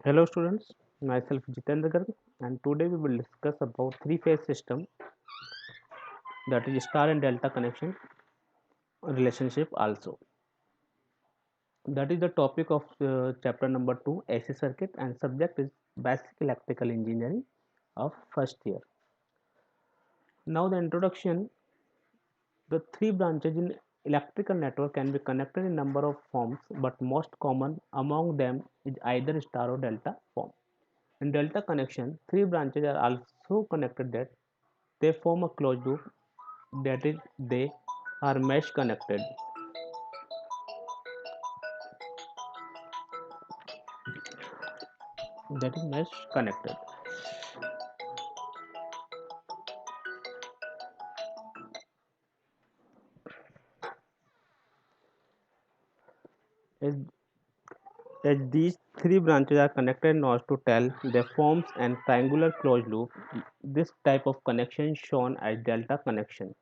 Hello students, myself Jitendra Garg and today we will discuss about three-phase system, that is star and delta connection relationship also. That is the topic of chapter number 2 AC circuit and subject is basic electrical engineering of first year. Now the introduction. The three branches in electrical network can be connected in number of forms, but most common among them is either star or delta form. In delta connection, three branches are also connected that they form a closed loop, that is they are mesh connected. That is mesh connected. As, as these three branches are connected nodes to tell, they forms an triangular closed loop. This type of connection is shown as delta connection.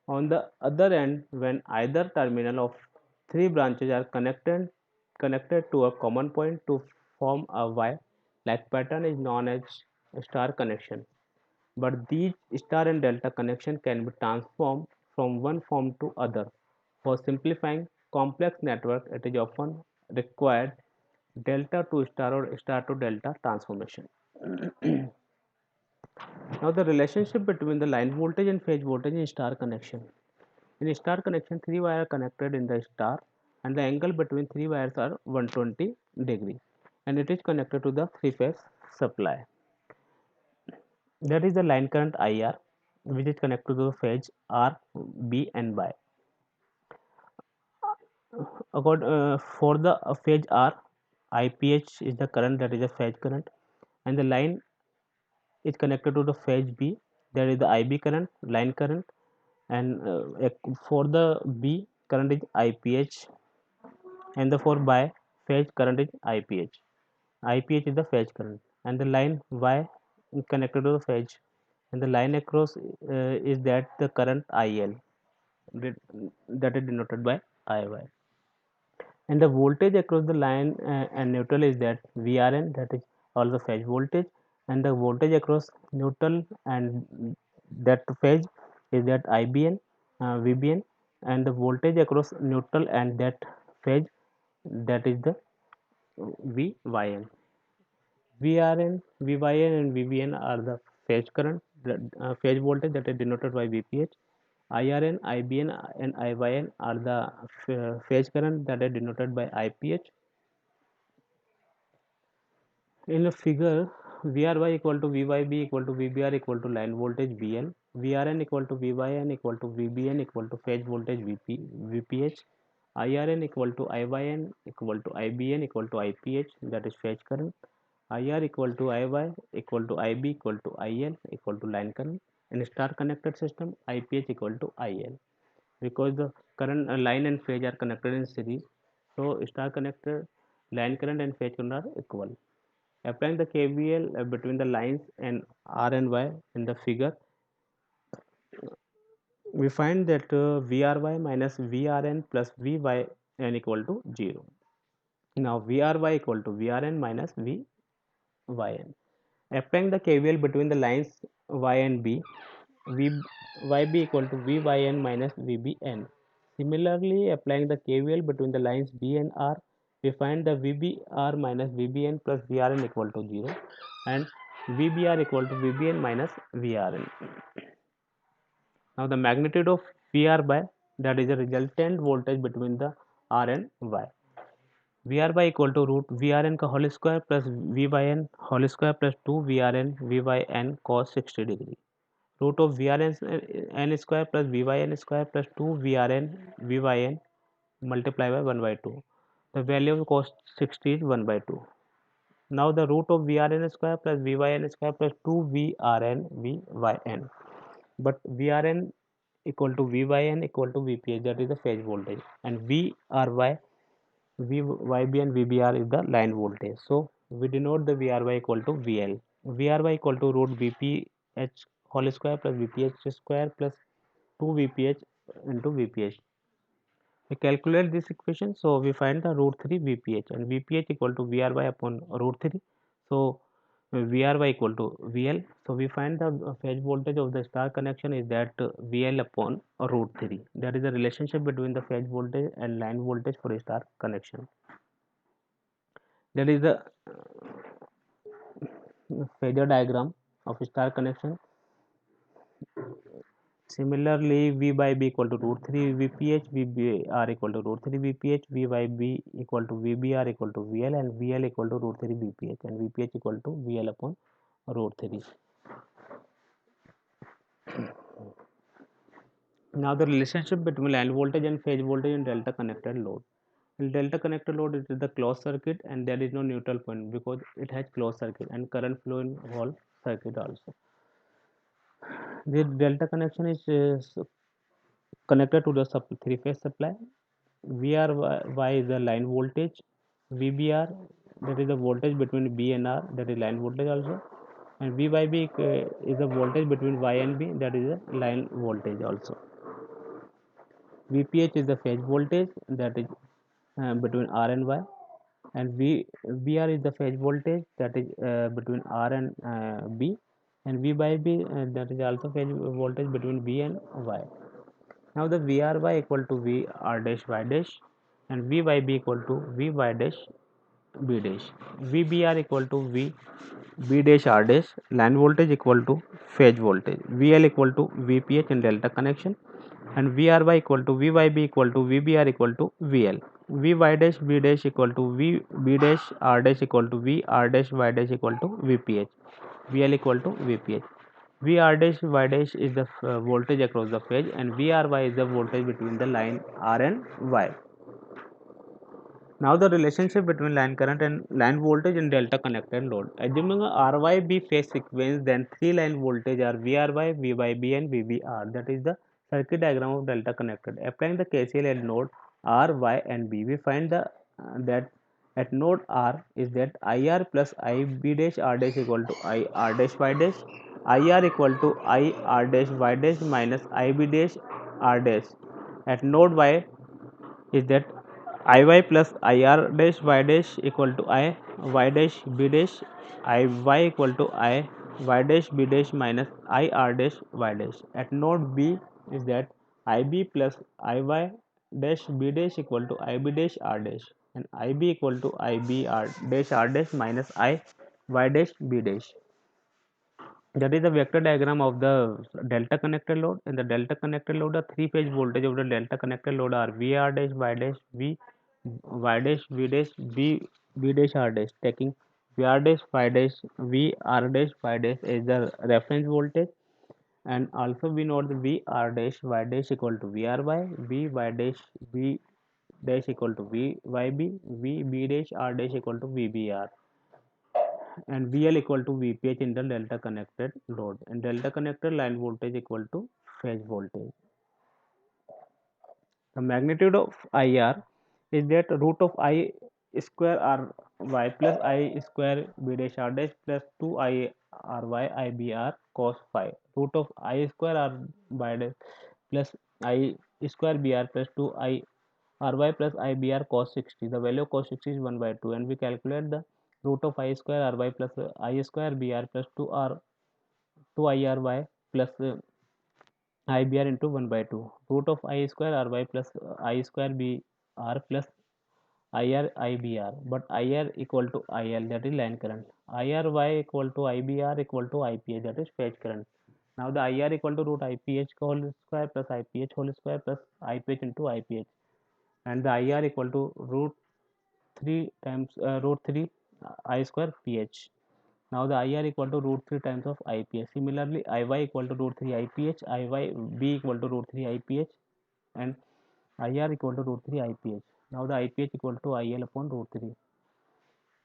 On the other end, when either terminal of three branches are connected to a common point to form a Y like pattern is known as star connection. But these star and delta connection can be transformed from one form to other. For simplifying complex network, it is often required delta to star or star to delta transformation. Now the relationship between the line voltage and phase voltage in star connection. In star connection, three wires are connected in the star and the angle between three wires are 120 degree and it is connected to the three-phase supply. That is the line current IR which is connected to the phase R, B and Y. For the phase R, IPH is the current, that is the phase current, and the line is connected to the phase B, that is the IB current, line current, and for the B current is IPH, and the for by phase current is IPH. IPH is the phase current, and the line Y is connected to the phase, and the line across is that the current IL, that is denoted by IY. And the voltage across the line and neutral is that VRN, that is also phase voltage, and the voltage across neutral and that phase is that IBN, VBN, and the voltage across neutral and that phase, that is the VYN. VRN, VYN and VBN are the phase current, phase voltage, that is denoted by VPH. IRN, IBN and IYN are the phase current, that is denoted by IPH. In the figure, VRY equal to VYB equal to VBR equal to line voltage VL, VRN equal to VYN equal to VBN equal to phase voltage VPH, IRN equal to IYN equal to IBN equal to IPH, that is phase current, IR equal to IY equal to IB equal to IL equal to line current. In star connected system, IPH equal to IL, because the current line and phase are connected in series, so star connected line current and phase current are equal. Applying the KVL between the lines and R and Y in the figure, we find that VRY minus VRN plus VYN equal to 0. Now VRY equal to VRN minus VYN. Applying the KVL between the lines Y and B, VYB equal to VYN minus VBN. Similarly, applying the KVL between the lines B and R, we find the VBR minus VBN plus VRN equal to 0 and VBR equal to VBN minus VRN. Now the magnitude of VR by, that is the resultant voltage between the R and Y. VR by equal to root VRN का whole square plus VYN whole square plus 2 VRN VYN cos 60 degree. Root of VRN n square plus VYN square plus 2 VRN VYN multiply by 1 by 2. The value of cos 60 is 1 by 2. Now the root of VRN square plus VYN square plus 2 VRN VYN. But VRN equal to VYN equal to VPH, that is the phase voltage, and VRY, VYB and VBR is the line voltage. So we denote the VRY equal to VL. VRY equal to root VPH whole square plus VPH square plus 2 VPH into VPH. We calculate this equation, so we find the root 3 VPH, and VPH equal to VRY upon root 3. So VRY equal to VL. So we find the phase voltage of the star connection is that VL upon root 3. That is the relationship between the phase voltage and line voltage for a star connection. That is the phasor diagram of star connection. Similarly, V by B equal to root 3 VPH, VBR equal to root 3 VPH, V by B equal to VBR equal to VL, and VL equal to root 3 VPH, and VPH equal to VL upon root 3. Now the relationship between line voltage and phase voltage in delta connected load. In delta connected load, it is the closed circuit and there is no neutral point because it has closed circuit and current flow in whole circuit also. The delta connection is connected to the three-phase supply. VRY is the line voltage. VBR, that is the voltage between B and R, that is line voltage also. And V by B is the voltage between Y and B, that is the line voltage also. VPH is the phase voltage, that is between R and Y, and VR is the phase voltage, that is between R and B, and V by B, that is also phase voltage between B and Y. Now the VRY equal to VR dash Y dash, and V by B equal to VY dash B dash. VBR equal to B dash R dash. Line voltage equal to phase voltage. VL equal to VPH in delta connection, and VRY equal to VYB equal to VBR equal to VL. VY dash B dash equal to VB dash R dash equal to VR dash Y dash equal to VPH. VL equal to VPH. VR dash Y dash is the voltage across the phase, and VRY is the voltage between the line R and Y. Now the relationship between line current and line voltage in delta connected load. Assuming a RYB phase sequence, then three line voltage are VRY, VYB and VBR. That is the circuit diagram of delta connected. Applying the KCL at node R, Y and B, we find that at node R is that IR plus IB dash R dash equal to IR dash Y dash. IR equal to IR dash Y dash minus IB dash R dash. At node Y is that Iy plus Ir dash y dash equal to I y dash b dash Iy equal to I y dash b dash minus Ir dash y dash. At node B is that Ib plus Iy dash b dash equal to Ib dash r dash, and Ib equal to Ib r dash minus I y dash b dash. That is the vector diagram of the delta connected load. In the delta connected load, the three phase voltage of the delta connected load are VR dash Y dash V Y dash V dash B dash R dash. Taking VR dash Y dash V R dash Y dash as the reference voltage, and also we know the VR dash Y dash equal to VRY, VY dash V dash equal to VYB, VB dash R dash equal to VBR, and VL equal to VPH in the delta connected load, and delta connected line voltage equal to phase voltage. The magnitude of IR is that root of I square RY plus I square B dash R dash plus 2 I RY IBR cos phi. Root of I square R by dash plus I square BR plus 2 I RY plus IBR cos 60. The value of cos 60 is 1 by 2, and we calculate the root of I square RY plus I square BR plus 2 IRY plus IBR into 1 by 2. Root of I square RY plus I square BR plus IR IBR, but IR equal to IL, that is line current. IRY equal to IBR equal to IPH, that is phase current. Now the IR equal to root IPH whole square plus IPH whole square plus IPH into IPH, and the IR equal to root 3 times root 3 I square PH. Now the IR equal to root 3 times of IPH. Similarly, IY equal to root 3 IPH, IYB equal to root 3 IPH, and IR equal to root 3 IPH. Now the IPH equal to IL upon root 3.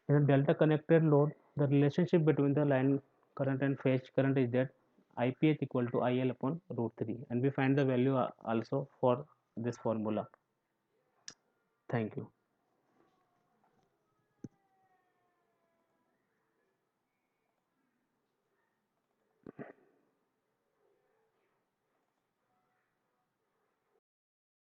In a delta connected load, the relationship between the line current and phase current is that IPH equal to IL upon root 3, and we find the value also for this formula. Thank you.